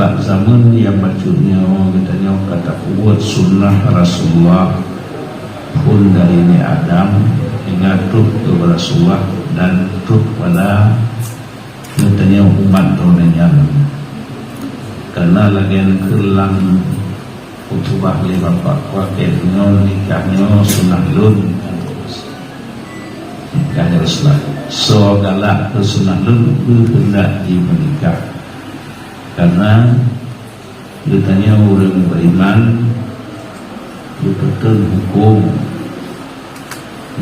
Sebab zaman yang maksudnya katanya kata kuat sunnah Rasulullah pun dari ini Adam hingga turut kepada Rasulullah dan turut pada katanya umat Indonesia. Karena lagi kelang utubah oleh bapak wakilnya nikahnya sunnah lun nikahnya Rasulullah. So galak ke sunnah lun hendak menikah. Karena ditanya orang beriman betul hukum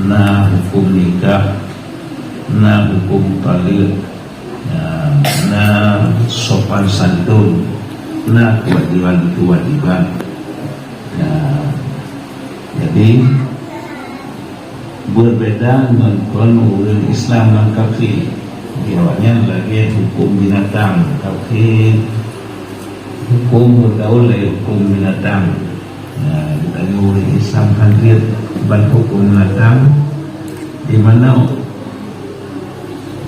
na hukum nikah na hukum talib na sopan santun na kewajiban jadi berbeda dengan orang Islam dan kafir. Jawabnya lagi hukum binatang, tapi hukum bergaul dari hukum binatang. Nah, kita orang Islam hadir ban hukum binatang di mana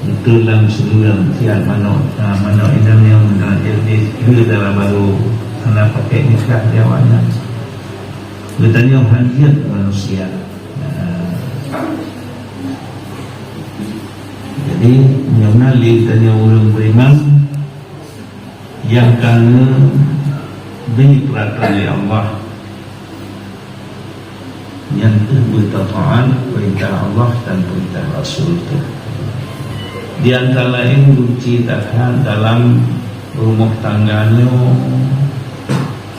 itu dalam seluruh tiap mana ini yang jadi dalam baru karena pakai nikah jawabnya. Kita yang hadir manusia. Jadi mengenali tanya orang beriman yang karena diperhatikan oleh Allah yang bertaat perintah Allah dan perintah Rasul itu. Di antara lain diciptakan dalam rumah tangganya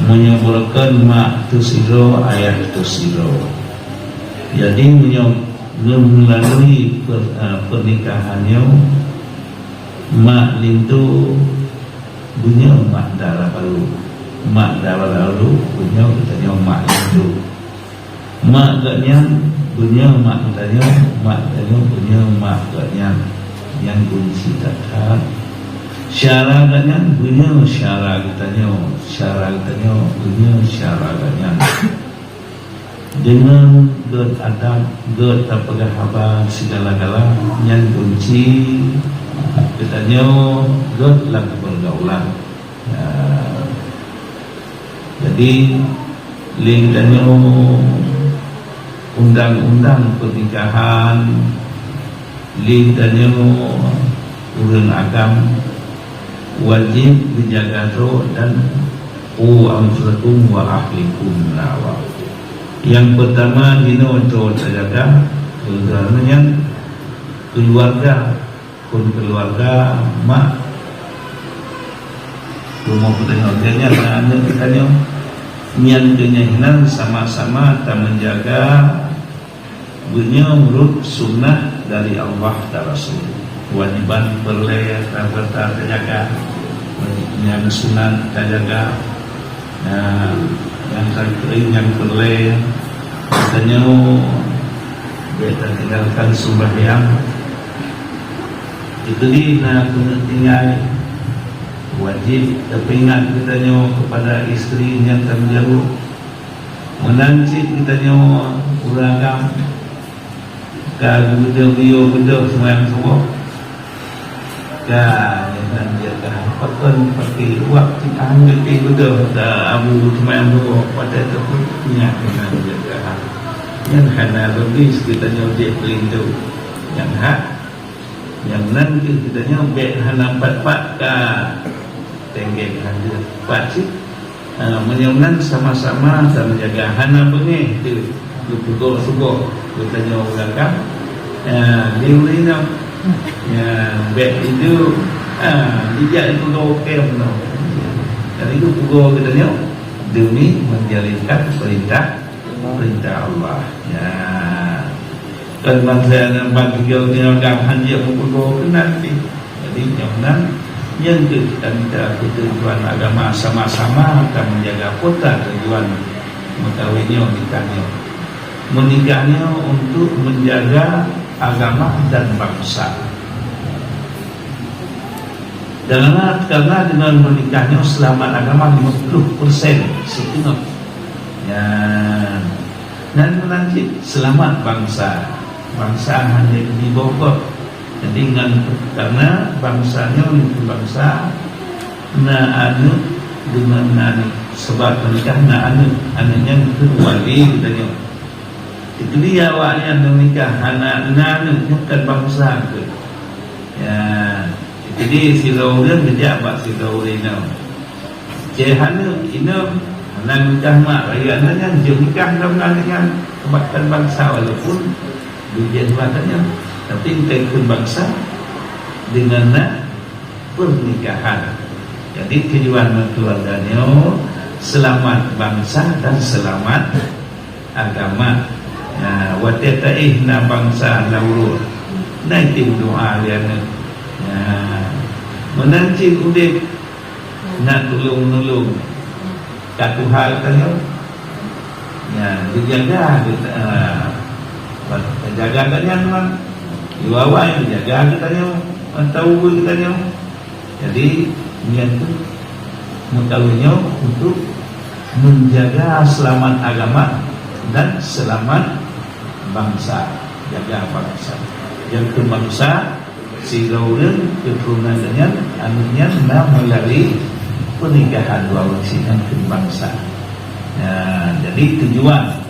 menyebutkan mak tu siro ayah tu siro. Jadi melalui pernikahannya mak lintu punya mak darah baru punya katanya mak lintu mak gaknya punya mak katanya punya mak gaknya yang kunci kata syara gaknya punya syara katanya punya syara gaknya dengan beradab, bertapagahaban segala-gala yang kunci katanya lah pergaulan. Jadi lingkanya undang-undang pernikahan, lingkanya urun agam wajib dijaga dan anfusakum wa ahlikum nawa. Yang pertama ini untuk jaga keluarga mak rumah pertanyaan anak kita nian kenyahinan sama-sama kita menjaga punya menurut sunnah dari Allah dan Rasul. Wajiban perleh kita jaga yang sunnah kita jaga. Yang kering yang perleh katanya kita tinggalkan sembahyang itu dia kena tinggal wajib tapi ingat katanya kepada isteri yang terjauh menancit katanya uragam benda semua yang semua dan dia pakai waktu ambil betul abu semua yang semua pada itu pun ingat dengan dia yang hana lebih sekitarnya dia pelindung yang hak yang nanti kita nyobek hana empat-empat tenggeng hadir pacik menyaunan sama-sama dan menjaga hana bengih itu pukul subuh kita nyobakan dia ulina bek itu tidak itu okey benar jadi itu pukul kita nyok demi menjalankan perintah Allah dan bangsa yang bagi dia agam hanya pukul nanti jadi jangan yang kita minta tujuan agama sama-sama akan menjaga kota tujuan mengkawinnya menikahnya untuk menjaga agama dan bangsa. Karena dengan menikahnya selamat agama 50% sepenuh ya, dan menanti selamat bangsa hanya di Bogor. Jadi karena bangsanya itu bangsa anu dengan sebab menikah anaknya itu wali katanya. Itu dia awaknya menikah anak bukan bangsa ke. Ya, jadi si Raudan kerja apa si Raudan? Jehana ini anak nikah mak raya anaknya dia nikah dengan kebaktan bangsa walaupun dia katanya, tapi kita ikut bangsa dengan pernikahan. Jadi tujuan keluarganya selamat bangsa dan selamat agama. Watetaihna bangsa laurur. Nanti doa dia menanci udip nak tolong satu hal tanya. Dijaga jaga tanya tuan. Iwawa dijaga tanya, tahu tanya. Jadi niat itu mengetahuinya untuk menjaga selamat agama dan selamat bangsa, jaga bangsa. Yang ke bangsa si Raudan keturunan dengan anaknya melalui pernikahan dua wasi yang ke bangsa. Jadi tujuan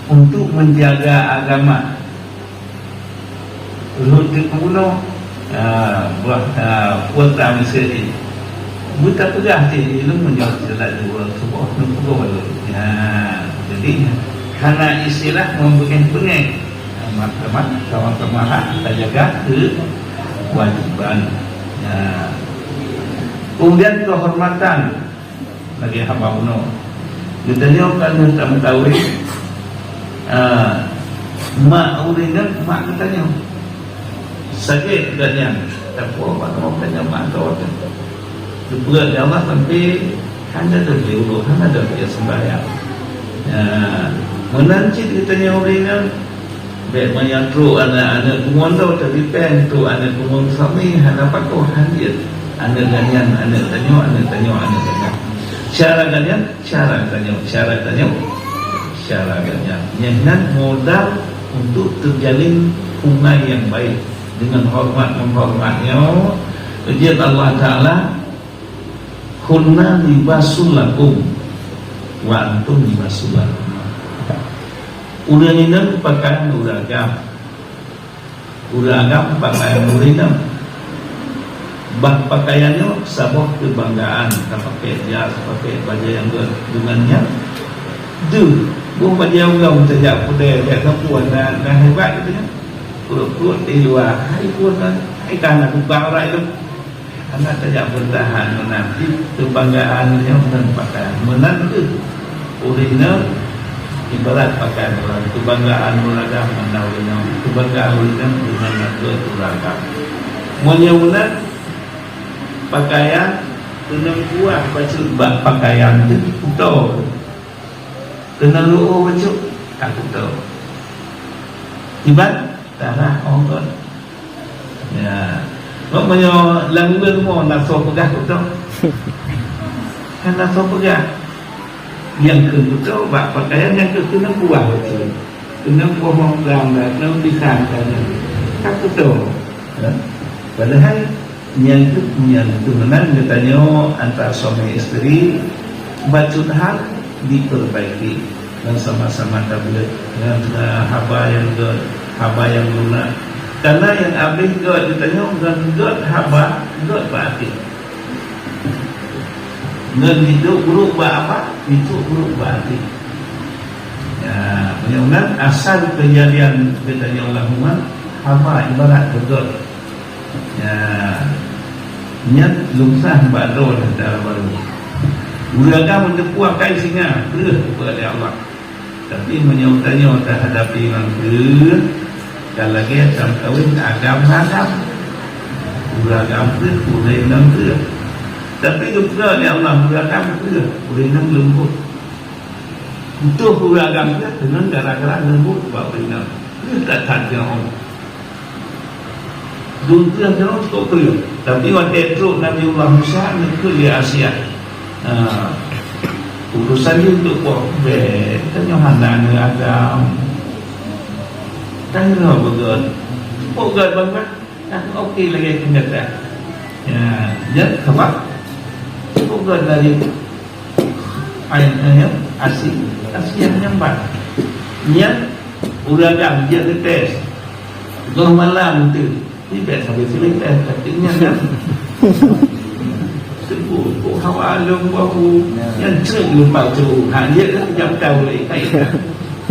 untuk menjaga agama. Untuk membunuh puasa Mesir buta pegah ti ilmu menjawab jelas dua sebuah nubuah jadi karena istilah membuat pengen mak kawan-kawan kita jaga kewajiban. Kemudian kehormatan bagi hamba uno kita kan kita mengetahui mak uringan mak katanya sakit katanya tak apa mau tanya mak tahu juga ya Allah sampai hanya dari dulu hanya dari sembahyang. Menanci ditanya orang baik menyatru anak-anak kumandau dari pen tu anak kumandau suami hadapan tu hadir anak ganyan anak tanya cara ganyan yang modal untuk terjalin hubungan yang baik dengan menghormatnya. Ujian Allah Ta'ala kunna libasul lakum wa antum libasul lakum. Urang ini pakaian uragam pakaian urina. Pakaiannya sabah kebanggaan, pakai jas, pakai baju yang dengannya. Bukan baju yang gaul saja, putih, dia puan dan hebat gitu ya. Kulit di luar, hai puan kan, hai karena bukan orang itu. Anak tidak bertahan menanti kebanggaan yang pakaian menanti urina ibarat pakaian orang kebanggaan beragam menawinnya kebanggaan urina dengan beragam menyulat pakaian kena kuat baca pakaian itu betul kena luar baca aku tahu ibarat tanah ongkot ya. Maknanya langgar mo naso pegah betul. Kan naso pegah. Yang kedua bak pakaian yang kena buah betul. Kena buah menggang dan kena disangkan. Tak betul. Padahal yang itu menan katanya antara suami istri bacot hal diperbaiki dan sama-sama tablet dengan haba yang lunak. Karena yang habis God ditanya dan God haba God berarti dan itu buruk apa? Itu buruk berarti ya, menyebabkan asal kejadian ditanya Allahumma haba ibarat God ya, niat lumsah badol dalam baru ulaga mendepuak kai singa kepada Allah tapi menyebabkannya terhadapi dengan dan lagi dalam kawin agam-agam beragam ke boleh enam ke tapi juga ni Allah beragam ke boleh enam lembut untuk beragam ke dengan gara-gara lembut bapak enam kita tak jauh dunia jauh cukup clear tapi waktu itu Nabi Allah Musa itu di Asia urusan itu untuk buat kenyaman agam Tanya betul, bukan bangga, okey lagi kita. Ya, jadi apa? bukan dari airnya asin yang nyambat yang uragam dia tes gol malam tu tidak sampai sini tes katanya kan sebut hawa long bahu yang cerita lupa tu hanya jam tahu lagi kaya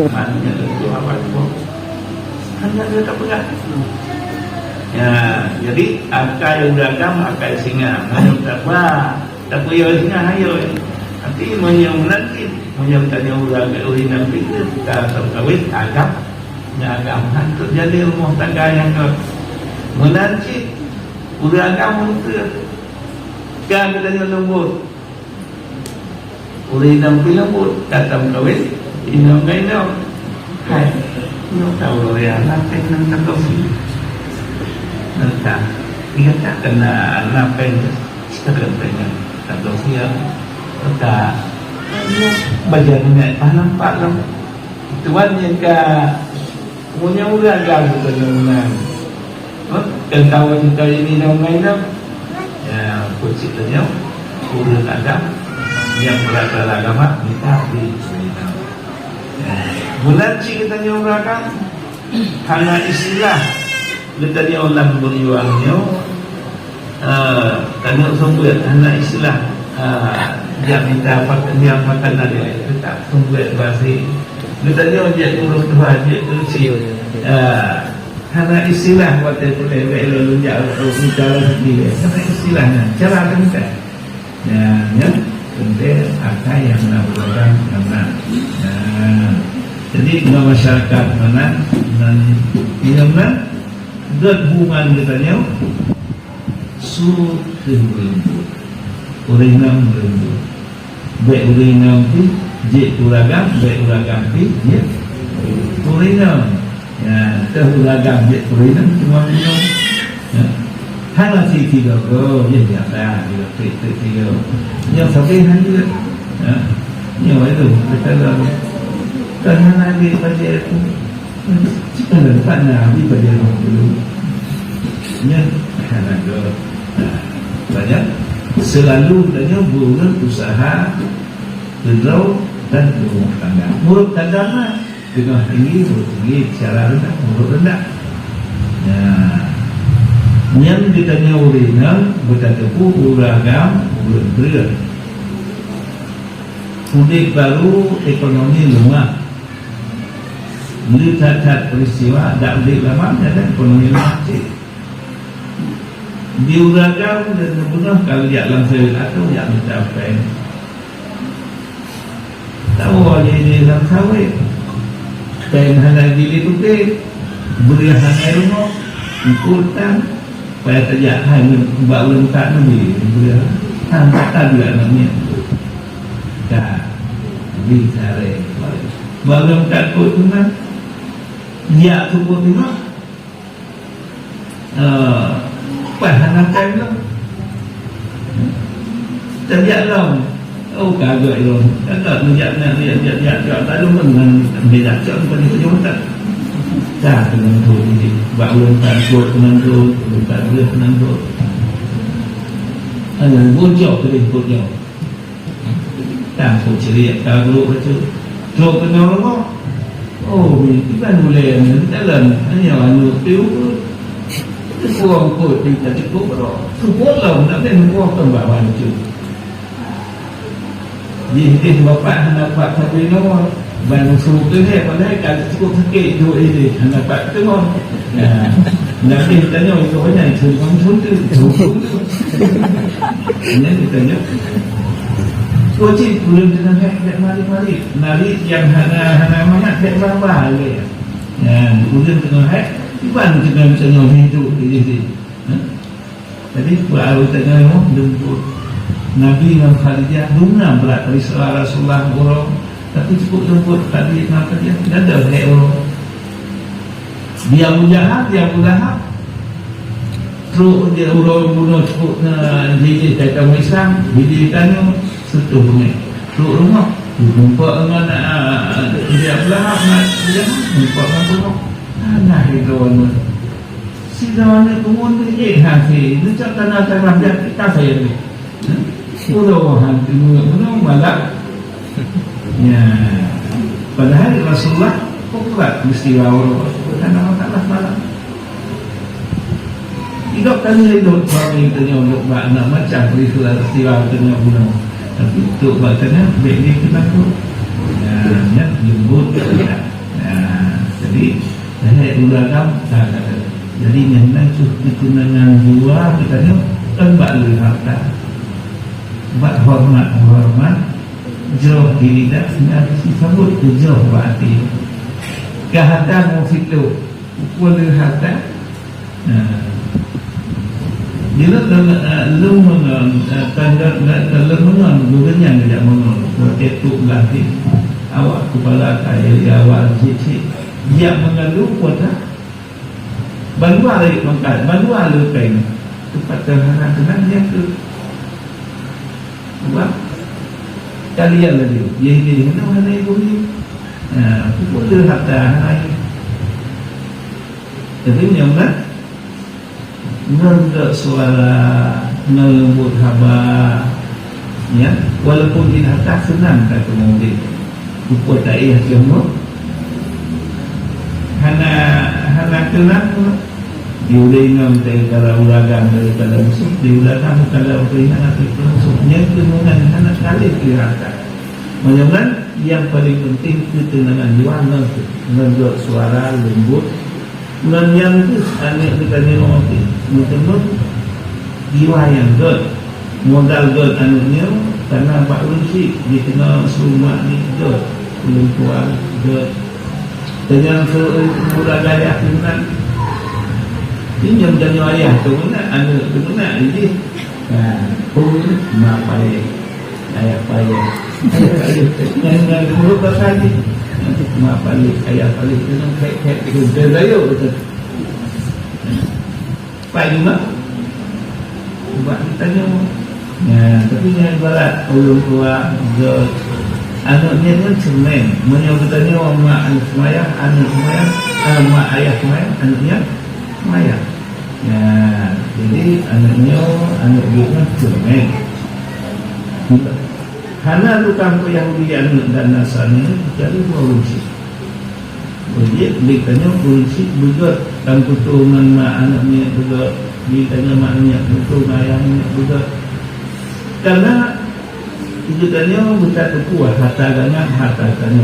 maknanya itu hawa long hanya dia tak pegang. Ya, jadi akai uragam, akai singa. Menyam tak payah singa hayo. Nanti menyam nanti, menyam tanya uragam, urinam pikir kita kawin agam, agam hantu jadi rumah tangga yang menanti uragam itu kan tanya lembut. Urinam lembut, kata kawin, inam kainam. Hai. Nó tahu ya, nanti tahu sih. Nanti, dia tak kena nanti sekarang pengen tahu sih ya. Nanti, bagiannya nampak lah. Tuan yang punya uragam betul-betul. Kalau tahu kita ini namai lah, ya kucingnya uragam yang beragama kita di. Menanci kita nyurahkan karena istilah kita dia orang berjuangnya karena sumber karena istilah yang kita pakai yang makan dari kita sumber basi kita dia objek urus Tuhan dia kursi karena istilah waktu itu lalu jauh bicara sendiri karena istilahnya cara kita ya penting ada yang melakukan karena jadi masyarakat mana dan mana gabungan katanya su lembut urinam lembut baik urinam tu je uragam baik uragam tu ya urinam ya uragam je urinam cuma minum ya hanya tiga go ya biasa tiga yang sampai hanya ya yang itu kita kerana Nabi pada itu jika letak Nabi pada dulu nya kerana banyak selalu tanya bukan usaha berlau dan berumah tangga mulut tangga mah dengan tinggi cara rendah mulut rendah yang ditanya urinal bertemu uragam mulut berat mudik baru ekonomi lemah melihat peristiwa tak boleh lama dan ekonomi masih diuragam dan benar kalau dia langsung atau yang mencapai tahu ini dalam sawit dan hanya dili tu beri hanya rumah ikutan pada terjadi hanya bawa lengkap nabi beri tak juga namanya tak bisa bawa lengkap tu kan dia tubuh tu mah perhanakan lah terjadi lah oh kagak lah kagak dia tak ada mana dia tak ada itu cuma tak kena tu ini bawa lengkap kena tu tak boleh kena tu ada bocor tu bocor tak ceria kalau tu tu kena rumah oh, kita boleh jalan hanya anu tu kurang kot kita cukup berapa cukup lah nak kena kurang tambahan tu jadi bapak anak pak tapi no bang suruh tu ni pandai kalau cukup sakit tu ini anak pak tu no nanti tanya itu banyak itu tu ini ditanya Wajib belum dengan hak mari nari yang hana mana hak berapa lagi ya belum dengan hak iban kita bisa hidup di sini jadi baru tengah jemput Nabi dan Khadijah dumna berat dari Rasulullah orang tapi cukup jemput tadi maka dia tidak ada hak orang dia mujahat terus dia orang bunuh cukup jadi kata Islam jadi tanya setuh ni duduk rumah jumpa dengan dia belakang dia jumpa dengan rumah nah itu si kawan itu pun dia hati dia cakap tanah dia kita saya ni Udah malah ya. Padahal Rasulullah kuat peristiwa Allah Subhanahu wa taala malam. Tidak kali hidup suami tanya untuk makna macam peristiwa tanya gunung. Tapi untuk maknanya baik kita tu ya jemput ya. Jadi saya ulagam tak ada. Jadi yang tu dikenangan dua kita ni kan balik harta. Buat hormat jauh diri dah senang disambut jauh berarti kehatan mufitu boleh harta bila lemengan tanda lemengan gurenya tidak mengon ketuk lagi awak kepala kaya awak cicit dia mengalu kuasa bandua lagi mangkat bandua lepeng tempat terhadap dia ke buat kalian lagi yang ini mana ibu ni pukul dia harta hari jadi yang mana nggak suara ngelembut haba ya walaupun di harta senang kata mungkin pukul tak iya semua hana kenal diulai ngam dari kalau ulagan dari kalau musuh diulagan kalau peringan atau musuhnya kemudian anak kali kelihatan. Macam yang paling penting ketenangan jiwa menurut suara lembut dan yang itu anak kita ni nanti menurut jiwa yang good modal good anaknya karena Pak Lunsi dikenal semua ni good belum kuat good dengan semula gaya dengan pinjam janji ayah tu mana anak tu mana jadi pun mak payah ayah payah yang dulu pasal ni mak payah ayah payah tu nak kait tu daya betul payah mak buat ditanya tapi yang ibarat ulun tua anaknya kan semen menyebutnya mak anak semayang mak ayah semayang anaknya semayang. Ya, jadi anaknya anak dia cermek. Karena tukang Yahudi anak dan Nasrani jadi polisi. Jadi ditanya polisi juga dan keturunan mak anaknya juga ditanya maknya keturunan ayahnya juga. Karena itu tanya bukan kekuat harta tanya. Anak tanya.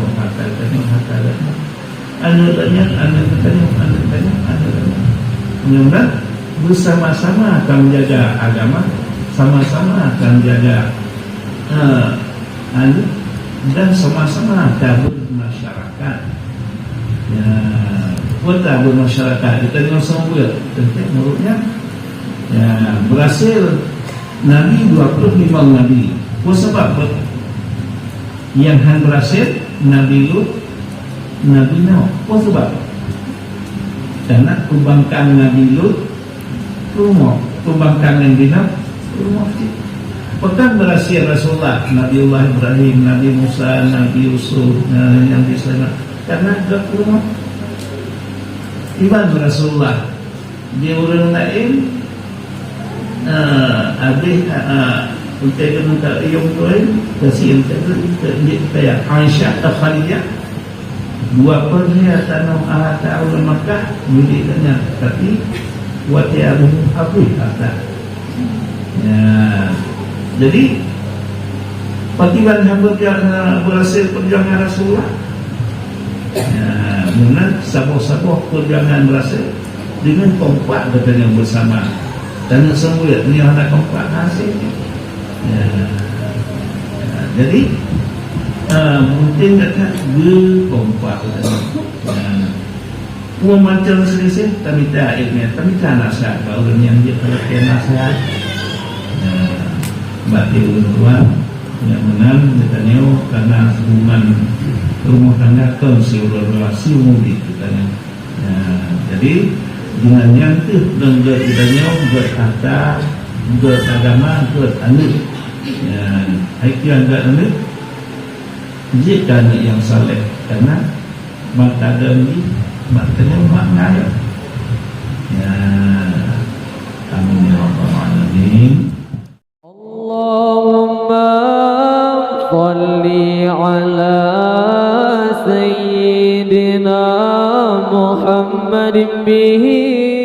Mudah-mudahan bersama-sama akan menjaga agama, sama-sama akan menjaga dan sama-sama akan bermasyarakat. Ya, kita bermasyarakat kita dengan semua menurutnya ya, berhasil Nabi 25 Nabi. Sebab yang berhasil Nabi Lut, Nabi Nuh. Sebab karena kubangkan Nabi Lut rumah, kubangkan Nabi Nuh rumah. Pekan berhasil Rasulullah, Nabiullah Ibrahim, Nabi Musa, Nabi Yusuf, Nabi Sulaiman. Karena ke rumah Iban Rasulullah dia orang lain habis untuk minta yang lain kasih kayak Aisyah atau Khadijah dua perhiasan harta ulama Makkah miliknya tapi wati Abu harta ya. Jadi patiban hamba berhasil perjuangan Rasulullah ya, benar saboh-saboh perjuangan berhasil dengan kompak dengan yang bersama dan semua ini ada kompak hasilnya ya. Jadi mungkin kata berkompak Uang macam selisih tapi tak ilmiah, tapi tak nasihat orang yang dia perhatian nasihat bagi orang tua yang menang katanya karena hubungan rumah tangga konsiderasi mudik katanya. Jadi dengan yang itu dan katanya berkata beragama beranut aikian beranut jika yang saleh karena mata demi matanya makna ya amin ya rabbal alamin. Allahumma صل على سيدنا محمد به